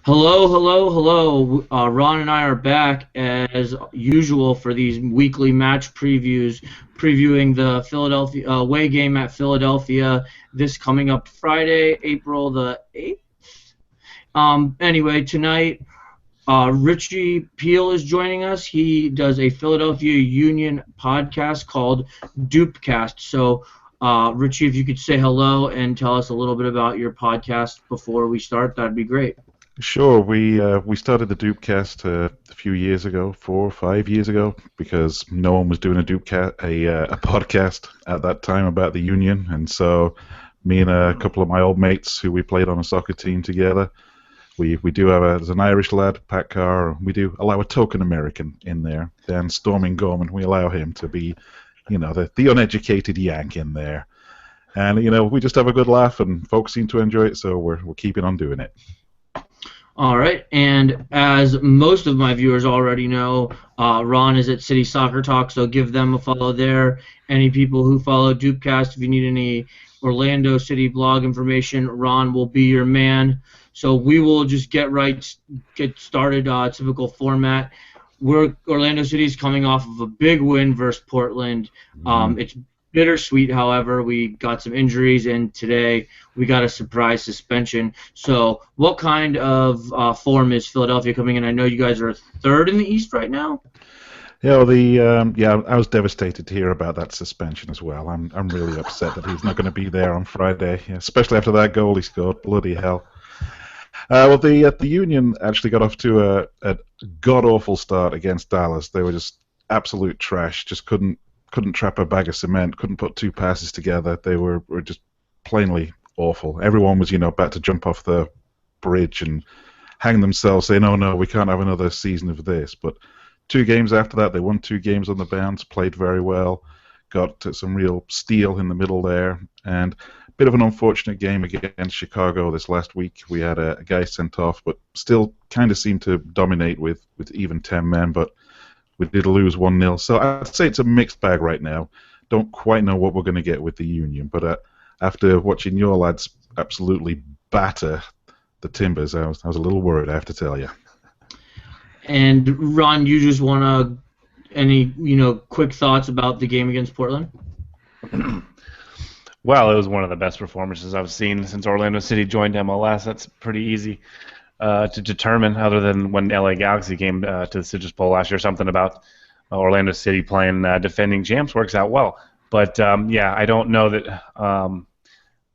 Hello, hello, hello. Ron and I are back as usual for these weekly match previews, previewing the Philadelphia away game at Philadelphia this coming up Friday, April the 8th. Anyway, tonight, Richie Peel is joining us. He does a Philadelphia Union podcast called DoopCast. So, Richie, if you could say hello and tell us a little bit about your podcast before we start, that'd be great. Sure, we started the DoopCast a few years ago, 4 or 5 years ago, because no one was doing a podcast at that time about the Union, and so me and a couple of my old mates who we played on a soccer team together, we do have there's an Irish lad, Pat Carr, and we do allow a token American in there, Dan Storming Gorman. We allow him to be, the uneducated Yank in there, and we just have a good laugh, and folks seem to enjoy it, so we're keeping on doing it. All right, and as most of my viewers already know, Ron is at City Soccer Talk, so give them a follow there. Any people who follow DoopCast, if you need any Orlando City blog information, Ron will be your man. So we will just get started. Typical format. Orlando City's coming off of a big win versus Portland. It's bittersweet, however. We got some injuries, and today we got a surprise suspension. So what kind of form is Philadelphia coming in? I know you guys are third in the East right now. Yeah, I was devastated to hear about that suspension as well. I'm really upset that he's not going to be there on Friday, especially after that goal he scored. Bloody hell. The Union actually got off to a god awful start against Dallas. They were just absolute trash. Just couldn't trap a bag of cement. Couldn't put two passes together. They were just plainly awful. Everyone was about to jump off the bridge and hang themselves, saying, "Oh no, we can't have another season of this." But 2 games after that, they won 2 games on the bounce, played very well, got some real steel in the middle there, and a bit of an unfortunate game against Chicago this last week. We had a guy sent off, but still kind of seemed to dominate with even 10 men, but we did lose 1-0. So I'd say it's a mixed bag right now. Don't quite know what we're going to get with the Union, but after watching your lads absolutely batter the Timbers, I was a little worried, I have to tell you. And Ron, you just want any quick thoughts about the game against Portland? Well, it was one of the best performances I've seen since Orlando City joined MLS. That's pretty easy to determine, other than when LA Galaxy came to the Citrus Bowl last year. Something about Orlando City playing defending champs works out well. But, I don't know that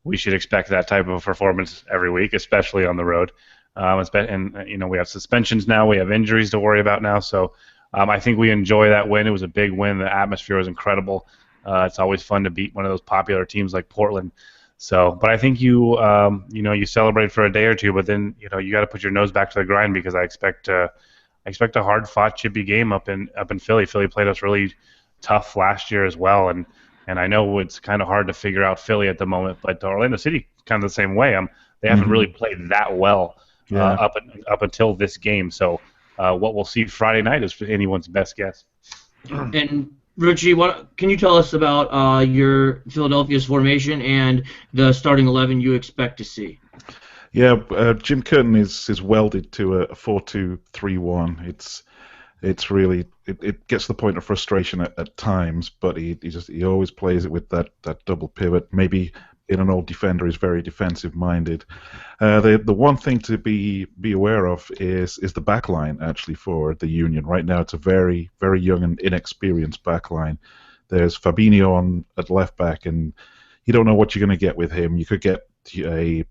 we should expect that type of performance every week, especially on the road. We have suspensions now. We have injuries to worry about now. So I think we enjoy that win. It was a big win. The atmosphere was incredible. It's always fun to beat one of those popular teams like Portland. So, but I think you celebrate for a day or two, but then you got to put your nose back to the grind, because I expect a hard-fought, chippy game up in Philly. Philly played us really tough last year as well, and I know it's kind of hard to figure out Philly at the moment, but Orlando City kind of the same way. They haven't really played that well up until this game. So what we'll see Friday night is anyone's best guess. And Richie, what can you tell us about your Philadelphia's formation and the starting 11 you expect to see? Yeah, Jim Curtin is welded to a 4-2-3-1. It's really it gets to the point of frustration at times, but he always plays it with that double pivot. Maybe in an old defender is very defensive minded. The one thing to be aware of is the back line actually for the Union. Right now it's a very, very young and inexperienced back line. There's Fabinho at left back, and you don't know what you're going to get with him. You could get a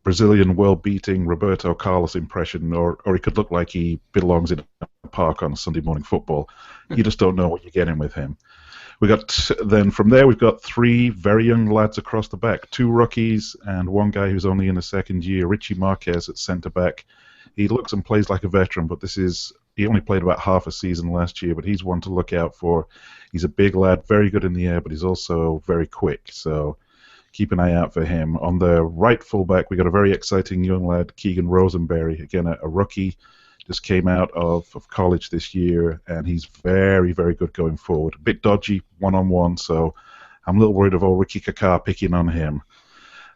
Brazilian world-beating Roberto Carlos impression, or he could look like he belongs in a park on Sunday morning football. You just don't know what you're getting with him. Then from there we've got 3 very young lads across the back, 2 rookies and one guy who's only in the second year, Richie Marquez at centre back. He looks and plays like a veteran, but he only played about half a season last year, but he's one to look out for. He's a big lad, very good in the air, but he's also very quick, so keep an eye out for him. On the right fullback, we got a very exciting young lad, Keegan Rosenberry, again a rookie. Just came out of college this year, and he's very, very good going forward. A bit dodgy one-on-one, so I'm a little worried of old Ricky Kaká picking on him.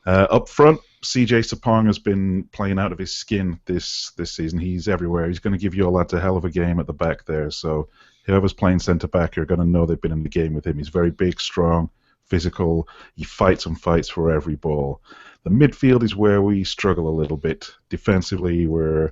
Up front, CJ Sapong has been playing out of his skin this season. He's everywhere. He's going to give you all lads a hell of a game at the back there. So whoever's playing centre back, you're going to know they've been in the game with him. He's very big, strong, physical. He fights and fights for every ball. The midfield is where we struggle a little bit. Defensively, we're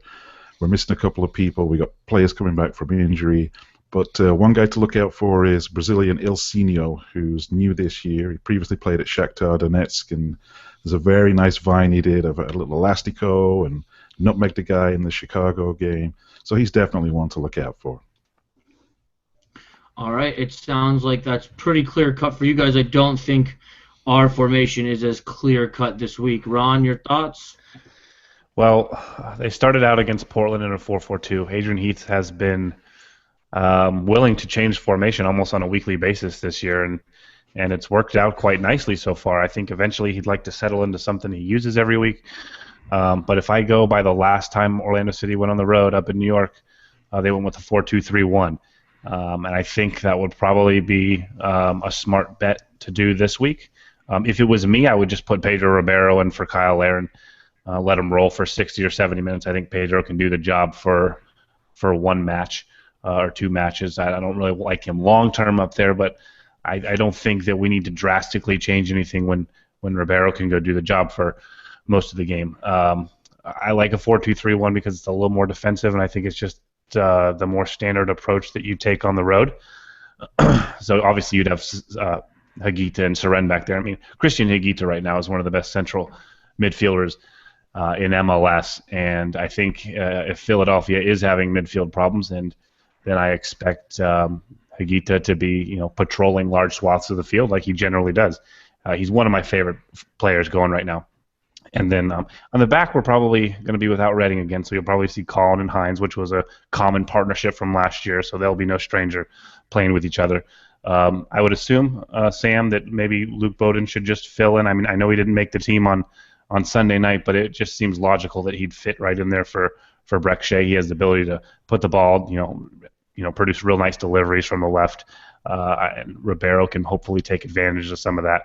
missing a couple of people. We got players coming back from injury. But one guy to look out for is Brazilian Ilsinho, who's new this year. He previously played at Shakhtar Donetsk, and there's a very nice vine he did of a little elastico and nutmegged the guy in the Chicago game. So he's definitely one to look out for. All right, it sounds like that's pretty clear cut for you guys. I don't think our formation is as clear cut this week. Ron, your thoughts? Well, they started out against Portland in a 4-4-2. Adrian Heath has been willing to change formation almost on a weekly basis this year, and it's worked out quite nicely so far. I think eventually he'd like to settle into something he uses every week. But if I go by the last time Orlando City went on the road up in New York, they went with a 4-2-3-1. And I think that would probably be a smart bet to do this week. If it was me, I would just put Pedro Ribeiro in for Kyle Larin, let him roll for 60 or 70 minutes. I think Pedro can do the job for one match or two matches. I don't really like him long-term up there, but I don't think that we need to drastically change anything when Ribeiro can go do the job for most of the game. I like a 4-2-3-1 because it's a little more defensive, and I think it's just the more standard approach that you take on the road. So obviously you'd have Higuita and Seren back there. I mean, Christian Higuita right now is one of the best central midfielders in MLS, and I think if Philadelphia is having midfield problems, then I expect Higuita to be, patrolling large swaths of the field like he generally does. He's one of my favorite players going right now. And then on the back, we're probably going to be without Redding again, so you'll probably see Colin and Hines, which was a common partnership from last year, so they'll be no stranger playing with each other. I would assume, Sam, that maybe Luke Bowden should just fill in. I mean, I know he didn't make the team on Sunday night, but it just seems logical that he'd fit right in there for Breck Shea. He has the ability to put the ball, produce real nice deliveries from the left, and Ribeiro can hopefully take advantage of some of that.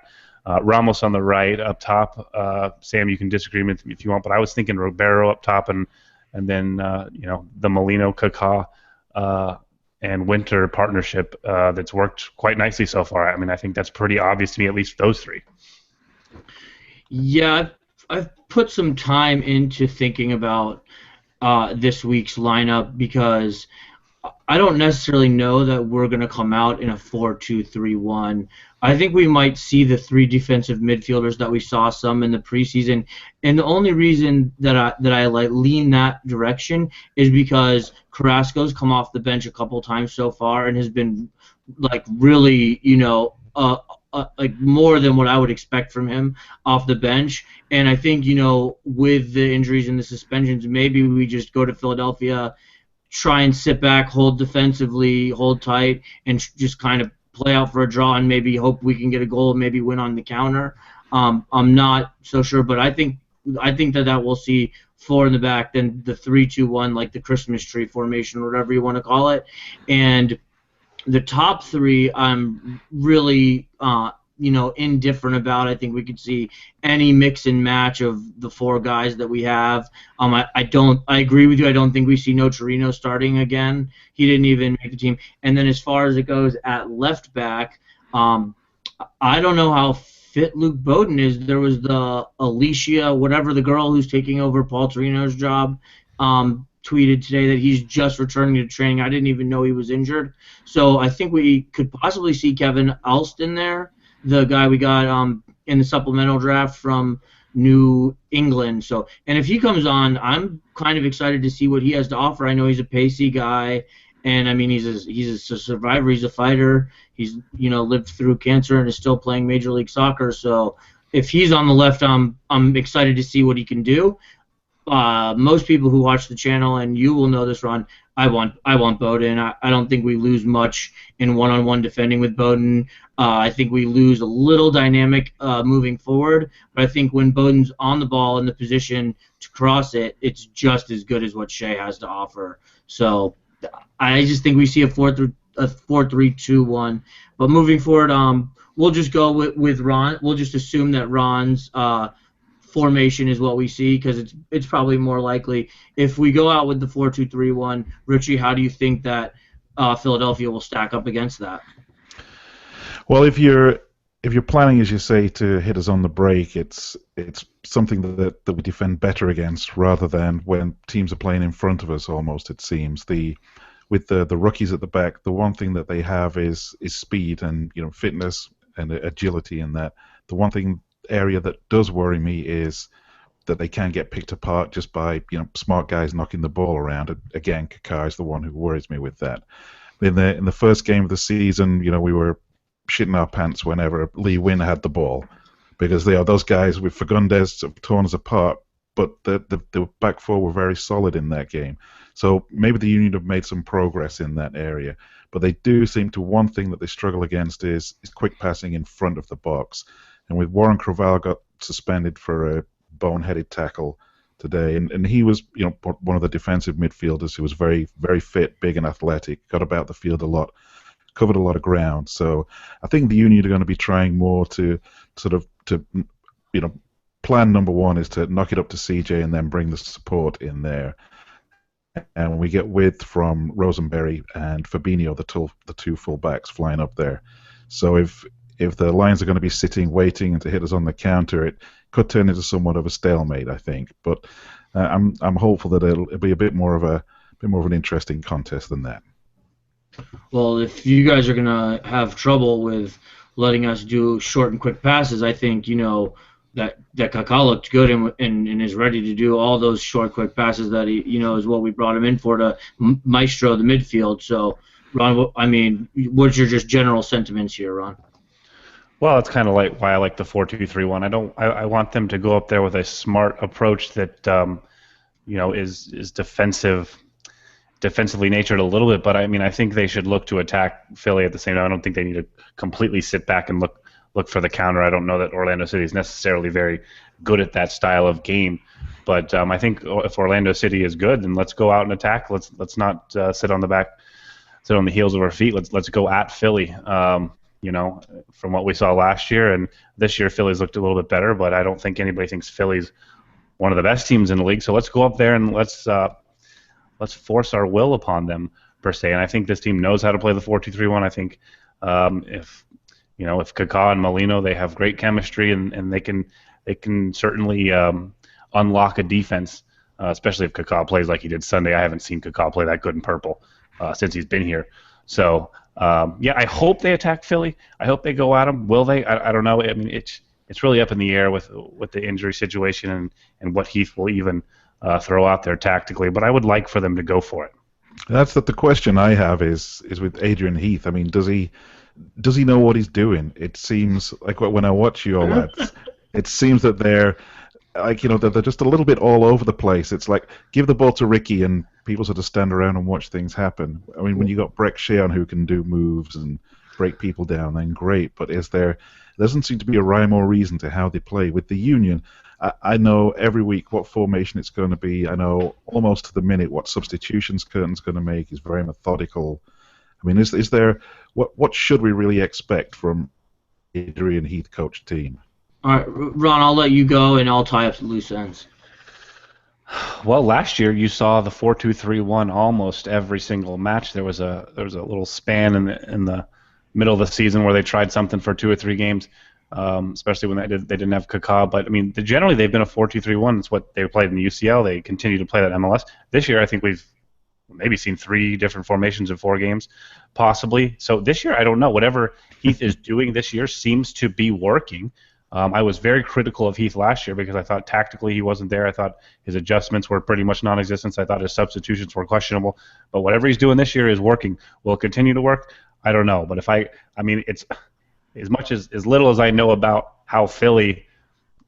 Ramos on the right up top. Sam, you can disagree with me if you want, but I was thinking Ribeiro up top and then the Molino, Kaká, and Winter partnership that's worked quite nicely so far. I mean, I think that's pretty obvious to me, at least those three. Yeah, I've put some time into thinking about this week's lineup because I don't necessarily know that we're going to come out in a 4-2-3-1. I think we might see the three defensive midfielders that we saw some in the preseason, and the only reason that I lean that direction is because Carrasco's come off the bench a couple times so far and has been really more than what I would expect from him off the bench. And I think with the injuries and the suspensions, maybe we just go to Philadelphia, try and sit back, hold defensively, hold tight, and just kind of play out for a draw and maybe hope we can get a goal and maybe win on the counter. I'm not so sure, but I think that we'll see four in the back, then the 3-2-1, like the Christmas tree formation, whatever you want to call it. And the top three, I'm really indifferent about. I think we could see any mix and match of the four guys that we have. I agree with you. I don't think we see Nocerino starting again. He didn't even make the team. And then as far as it goes at left back, I don't know how fit Luke Bowden is. There was the Alicia, whatever the girl who's taking over Paul Torino's job, tweeted today that he's just returning to training. I didn't even know he was injured. So I think we could possibly see Kevin Alston there, the guy we got in the supplemental draft from New England. So, and if he comes on, I'm kind of excited to see what he has to offer. I know he's a pacey guy, and I mean he's a survivor. He's a fighter. He's lived through cancer and is still playing Major League Soccer. So if he's on the left, I'm excited to see what he can do. Most people who watch the channel, and you will know this, Ron, I want Bowden. I don't think we lose much in one-on-one defending with Bowden. I think we lose a little dynamic moving forward, but I think when Bowden's on the ball in the position to cross it, it's just as good as what Shea has to offer. So I just think we see a 4-3-2-1. But moving forward, we'll just go with Ron. We'll just assume that Ron's formation is what we see, because it's probably more likely if we go out with the 4-2-3-1. Richie, how do you think that Philadelphia will stack up against that? Well, if you're planning, as you say, to hit us on the break, it's something that we defend better against rather than when teams are playing in front of us. Almost, it seems with the rookies at the back, the one thing that they have is speed and fitness and agility. In that, the one thing area that does worry me is that they can get picked apart just by smart guys knocking the ball around. Again, Kaká is the one who worries me with that. In the first game of the season, we were shitting our pants whenever Lee Wynn had the ball, because those guys with Fagundes have torn us apart, but the back four were very solid in that game. So maybe the Union have made some progress in that area, but they do seem to, one thing that they struggle against is quick passing in front of the box. And with Warren Creval got suspended for a boneheaded tackle today, and he was one of the defensive midfielders who was very, very fit, big and athletic, got about the field a lot, covered a lot of ground. So I think the Union are going to be trying more to plan number one is to knock it up to CJ and then bring the support in there. And we get width from Rosenberry and Fabinho, the two full-backs flying up there. So if the Lions are going to be sitting, waiting, and to hit us on the counter, it could turn into somewhat of a stalemate, I think. But I'm hopeful that it'll be a bit more of an interesting contest than that. Well, if you guys are going to have trouble with letting us do short and quick passes, I think, that Kaká looked good and is ready to do all those short, quick passes that he, is what we brought him in for, to maestro the midfield. So, Ron, what's your just general sentiments here, Ron? Well, it's kind of like why I like the 4-2-3-1. I want them to go up there with a smart approach that is defensively natured a little bit, but I think they should look to attack Philly at the same time. I don't think they need to completely sit back and look for the counter. I don't know that Orlando City is necessarily very good at that style of game, but I think if Orlando City is good, then let's go out and attack. Let's not sit on the heels of our feet. Let's go at Philly. From what we saw last year and this year, Philly's looked a little bit better, but I don't think anybody thinks Philly's one of the best teams in the league. So let's go up there and let's force our will upon them, per se. And I think this team knows how to play the 4-2-3-1. I think if Kaká and Molino, they have great chemistry and they can certainly unlock a defense, especially if Kaká plays like he did Sunday. I haven't seen Kaká play that good in purple since he's been here. So I hope they attack Philly. I hope they go at him. Will they? I don't know. It's really up in the air with the injury situation and what Heath will even throw out there tactically, but I would like for them to go for it. That's the question I have is with Adrian Heath. Does he know what he's doing? It seems like when I watch your lads, it seems that they're they're just a little bit all over the place. It's like give the ball to Ricky and people sort of stand around and watch things happen. When you got Breck Sheon who can do moves and break people down, then great. But there doesn't seem to be a rhyme or reason to how they play. With the Union, I know every week what formation it's going to be. I know almost to the minute what substitutions Curtin's going to make. He's very methodical. Is there what should we really expect from Adrian Heath coach team? All right, Ron, I'll let you go and I'll tie up the loose ends. Well, last year you saw the 4-2-3-1 almost every single match. There was a little span in the middle of the season where they tried something for 2 or 3 games. Especially when they didn't have Kaká. But generally they've been a 4-2-3-1. It's what they played in the UCL. They continue to play that MLS. This year I think we've maybe seen 3 different formations in 4 games, possibly. So this year I don't know. Whatever Heath is doing this year seems to be working. I was very critical of Heath last year because I thought tactically he wasn't there. I thought his adjustments were pretty much non-existent. I thought his substitutions were questionable. But whatever he's doing this year is working. Will it continue to work? I don't know. But it's as much as little as I know about how Philly,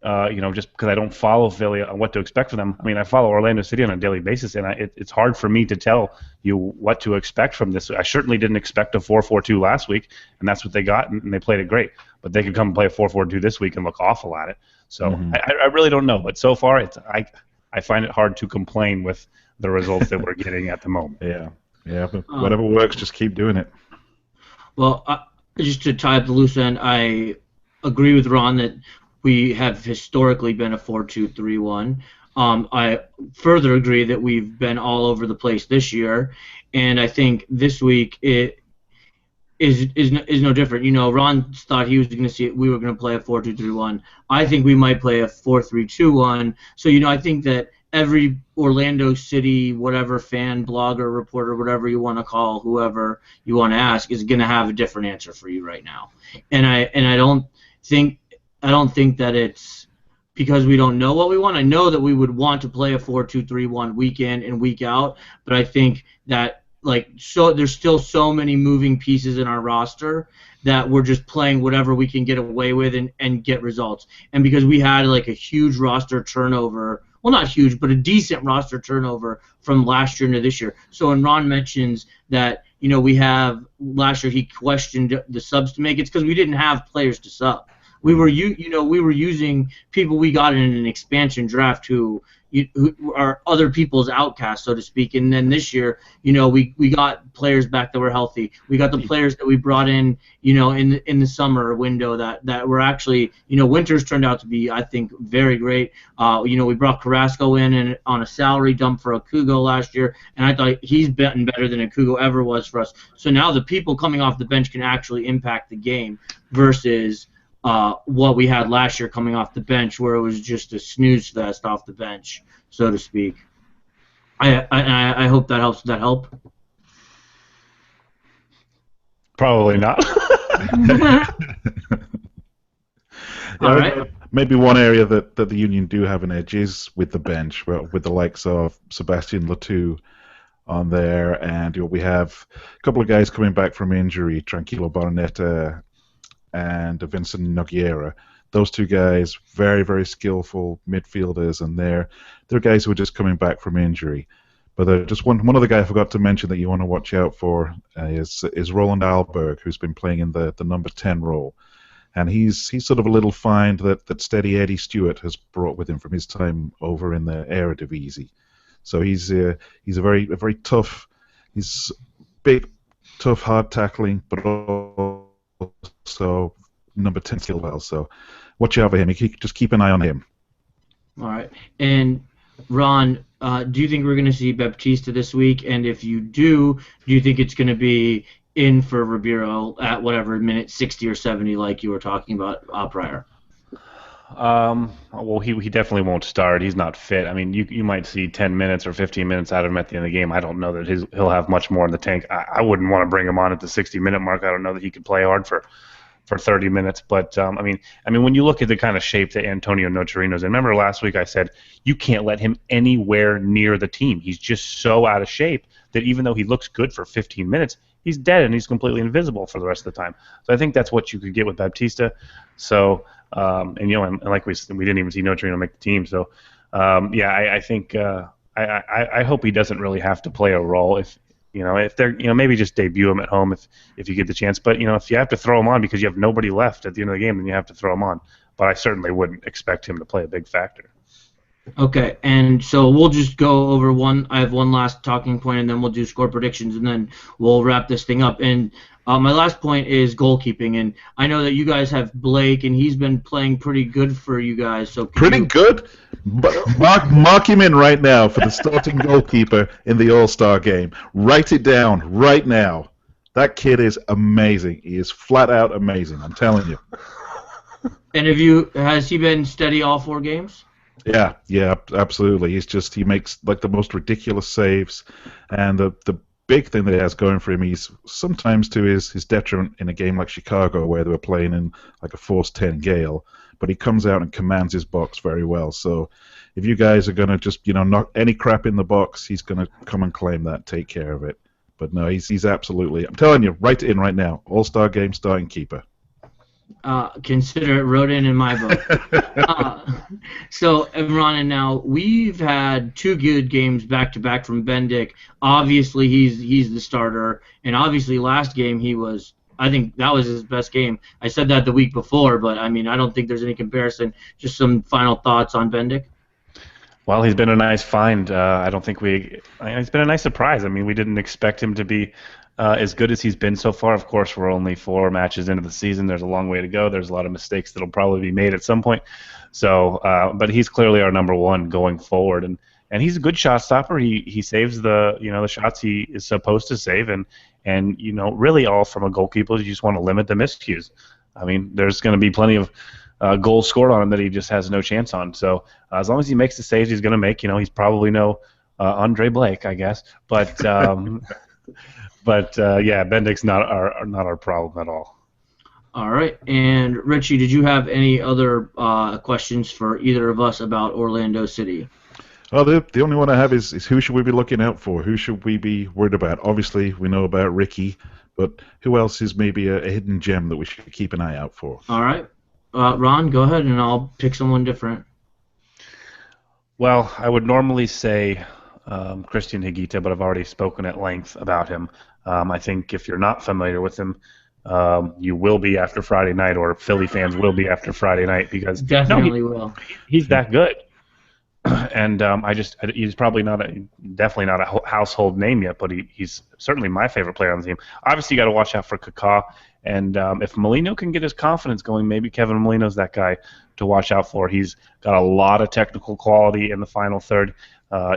just because I don't follow Philly on what to expect from them. I follow Orlando City on a daily basis, and it's hard for me to tell you what to expect from this. I certainly didn't expect a 4-4-2 last week, and that's what they got, and they played it great. But they could come and play a 4-4-2 this week and look awful at it. So I really don't know. But so far, I find it hard to complain with the results that we're getting at the moment. Yeah. But whatever works, just keep doing it. Well, just to tie up the loose end, I agree with Ron that we have historically been a 4-2-3-1. I further agree that we've been all over the place this year, and I think this week it is no different. Ron thought he was going to see we were going to play a 4-2-3-1. I think we might play a 4-3-2-1. So I think that every Orlando City whatever fan, blogger, reporter, whatever you want to call whoever you want to ask is going to have a different answer for you right now. And I don't think that it's because we don't know what we want. I know that we would want to play a 4-2-3-1 week in and week out, but I think that there's still so many moving pieces in our roster that we're just playing whatever we can get away with and get results. And because we had a huge roster turnover, well, not huge, but a decent roster turnover from last year into this year. So when Ron mentions that, we have last year he questioned the subs to make, it's because we didn't have players to sub. We were we were using people we got in an expansion draft who are other people's outcasts, so to speak. And then this year, we got players back that were healthy. We got the players that we brought in, in the summer window that were actually, Winters turned out to be, I think, very great. We brought Carrasco in and on a salary dump for Akugo last year, and I thought he's been better than Akugo ever was for us. So now the people coming off the bench can actually impact the game versus what we had last year coming off the bench, where it was just a snooze fest off the bench, so to speak. I hope that helps. Does that help? Probably not. All right. Maybe one area that the Union do have an edge is with the bench, with the likes of Sebastian Latou on there, and we have a couple of guys coming back from injury, Tranquilo Barnetta and Vincent Nogueira. Those two guys, very, very skillful midfielders, and they're guys who are just coming back from injury. But just one other guy I forgot to mention that you want to watch out for is Roland Alberg, who's been playing in the number 10 role. And he's sort of a little find that steady Eddie Stewart has brought with him from his time over in the Eredivisie. So he's a very tough, he's big, tough, hard tackling, but also number 10 skill well. So watch out for him. Just keep an eye on him. All right. And Ron, do you think we're going to see Baptista this week? And if you do you think it's going to be in for Ribeiro at whatever minute 60 or 70, like you were talking about prior? Well, he definitely won't start. He's not fit. I mean, you might see 10 minutes or 15 minutes out of him at the end of the game. I don't know that he'll have much more in the tank. I wouldn't want to bring him on at the 60-minute mark. I don't know that he could play hard for 30 minutes. But I mean, when you look at the kind of shape that Antonio Nocerino's in, remember last week I said you can't let him anywhere near the team. He's just so out of shape that even though he looks good for 15 minutes, he's dead and he's completely invisible for the rest of the time. So I think that's what you could get with Baptista. So and like we didn't even see Nocerino make the team. So I think I hope he doesn't really have to play a role. If they're maybe just debut him at home if you get the chance. But if you have to throw him on because you have nobody left at the end of the game, then you have to throw him on. But I certainly wouldn't expect him to play a big factor. Okay, and so we'll just go over I have one last talking point, and then we'll do score predictions, and then we'll wrap this thing up. And my last point is goalkeeping, and I know that you guys have Blake, and he's been playing pretty good for you guys. So pretty good? Mark him in right now for the starting goalkeeper in the All-Star game. Write it down right now. That kid is amazing. He is flat out amazing, I'm telling you. And has he been steady all 4 games? Yeah, absolutely. He makes like the most ridiculous saves, and the big thing that he has going for him, he's sometimes to his detriment in a game like Chicago where they were playing in like a force 10 gale, but he comes out and commands his box very well. So if you guys are going to just knock any crap in the box, he's going to come and claim that, take care of it. But no, he's absolutely, I'm telling you, write it in right now. All-Star game starting keeper. Consider it wrote in my book. So, Ron, and now we've had 2 good games back-to-back from Bendik. Obviously, he's the starter, and obviously last game I think that was his best game. I said that the week before, but I don't think there's any comparison. Just some final thoughts on Bendik. Well, he's been a nice find. I don't think he's been a nice surprise. We didn't expect him to be as good as he's been so far. Of course, we're only 4 matches into the season. There's a long way to go. There's a lot of mistakes that'll probably be made at some point. So, but he's clearly our number one going forward, and he's a good shot stopper. He saves the shots he is supposed to save, and really all from a goalkeeper. You just want to limit the miscues. I mean, there's going to be plenty of goals scored on him that he just has no chance on. So as long as he makes the saves he's going to make, he's probably no Andre Blake, I guess. But yeah, Bendick's not our problem at all. All right. And Richie, did you have any other questions for either of us about Orlando City? Well, the only one I have is who should we be looking out for? Who should we be worried about? Obviously, we know about Ricky, but who else is maybe a hidden gem that we should keep an eye out for? All right. Ron, go ahead, and I'll pick someone different. Well, I would normally say Christian Higuita, but I've already spoken at length about him. I think if you're not familiar with him, you will be after Friday night, or Philly fans will be after Friday night, because definitely will. He's that good, and he's probably definitely not a household name yet, but he's certainly my favorite player on the team. Obviously, you got to watch out for Kaká, and if Molino can get his confidence going, maybe Kevin Molino's that guy to watch out for. He's got a lot of technical quality in the final third.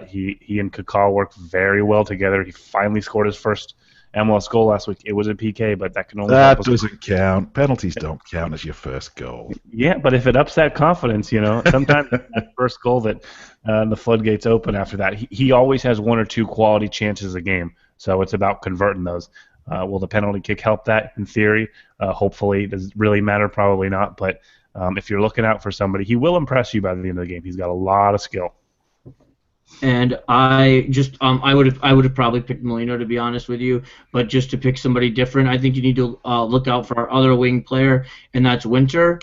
He and Kaká work very well together. He finally scored his first MLS goal last week. It was a PK, but that can only doesn't count. Penalties don't count as your first goal. Yeah, but if it ups that confidence, sometimes that first goal that the floodgates open after that. He always has 1 or 2 quality chances a game, so it's about converting those. Will the penalty kick help that? In theory, hopefully. Does it really matter? Probably not. But if you're looking out for somebody, he will impress you by the end of the game. He's got a lot of skill. And I would have probably picked Molino, to be honest with you, but just to pick somebody different, I think you need to look out for our other wing player, and that's Winter.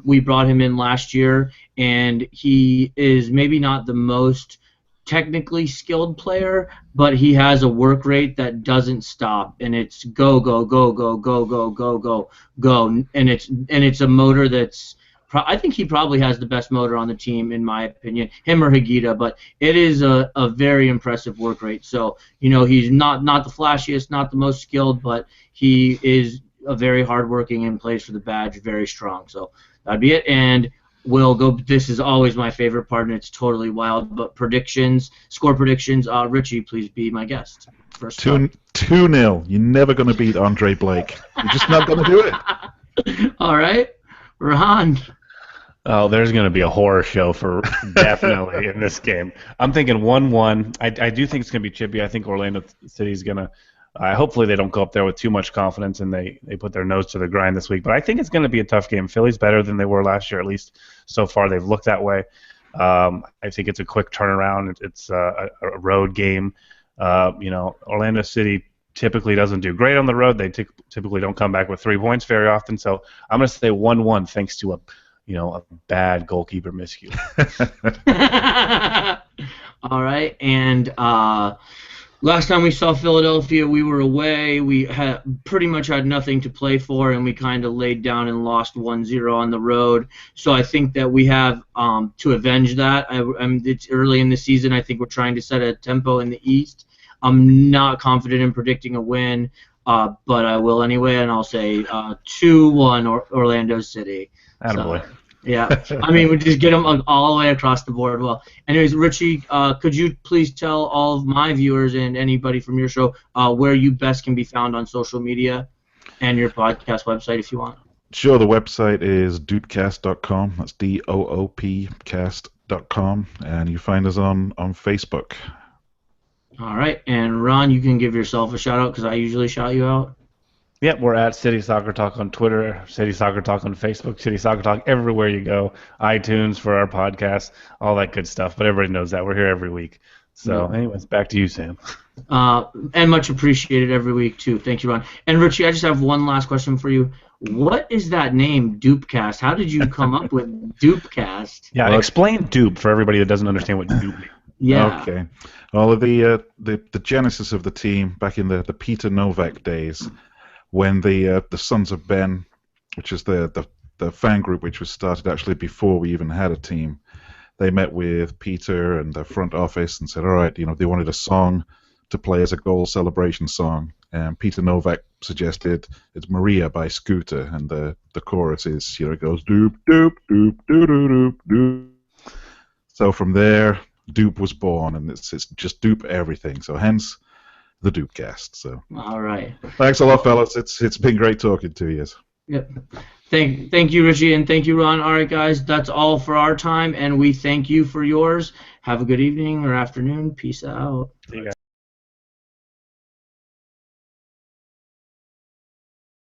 We brought him in last year, and he is maybe not the most technically skilled player, but he has a work rate that doesn't stop, and it's go go go go go go go go go, and it's a motor that's. I think he probably has the best motor on the team, in my opinion, him or Higuita, but it is a very impressive work rate. So, he's not the flashiest, not the most skilled, but he is a very hardworking and plays for the badge very strong. So that'd be it. And we'll go. This is always my favorite part, and it's totally wild, but score predictions. Richie, please be my guest. First 2-0. You're never going to beat Andre Blake. You're just not going to do it. All right. Ron. Oh, there's going to be a horror show for definitely in this game. I'm thinking 1-1. I do think it's going to be chippy. I think Orlando City's going to hopefully they don't go up there with too much confidence and they put their nose to the grind this week. But I think it's going to be a tough game. Philly's better than they were last year, at least so far. They've looked that way. I think it's a quick turnaround. It's a road game. Orlando City typically doesn't do great on the road. They typically don't come back with 3 points very often. So I'm going to say 1-1 thanks to a bad goalkeeper miscue. All right, and last time we saw Philadelphia, we were away. We had pretty much had nothing to play for, and we kind of laid down and lost 1-0 on the road. So I think that we have to avenge that. It's early in the season. I think we're trying to set a tempo in the East. I'm not confident in predicting a win, but I will anyway, and I'll say 2-1 Orlando City. Attaboy. Yeah, I mean, we just get them all the way across the board. Well, anyways, Richie, could you please tell all of my viewers and anybody from your show where you best can be found on social media and your podcast website if you want? Sure, the website is DoopCast.com. That's DOOPcast.com, and you find us on Facebook. All right, and Ron, you can give yourself a shout-out because I usually shout you out. Yep, we're at City Soccer Talk on Twitter, City Soccer Talk on Facebook, City Soccer Talk everywhere you go, iTunes for our podcast, all that good stuff. But everybody knows that. We're here every week. So, anyways, back to you, Sam. And much appreciated every week, too. Thank you, Ron. And, Richie, I just have one last question for you. What is that name, DoopCast? How did you come up with DoopCast? Yeah, explain Doop for everybody that doesn't understand what Doop means. Yeah. Okay. Well, the genesis of the team back in the Peter Novak days, when the Sons of Ben, which is the fan group which was started actually before we even had a team, they met with Peter and the front office and said, all right, they wanted a song to play as a goal celebration song. And Peter Novak suggested it's Maria by Scooter, and the chorus is, it goes doop doop doop doop doop doop. So from there, Doop was born, and it's just Doop everything. So hence the DoopCast. So All right. thanks a lot, fellas. It's been great talking to you. Yep. Thank you, Richie, and thank you, Ron. All right, guys, that's all for our time, and we thank you for yours. Have a good evening or afternoon. Peace out. See you guys.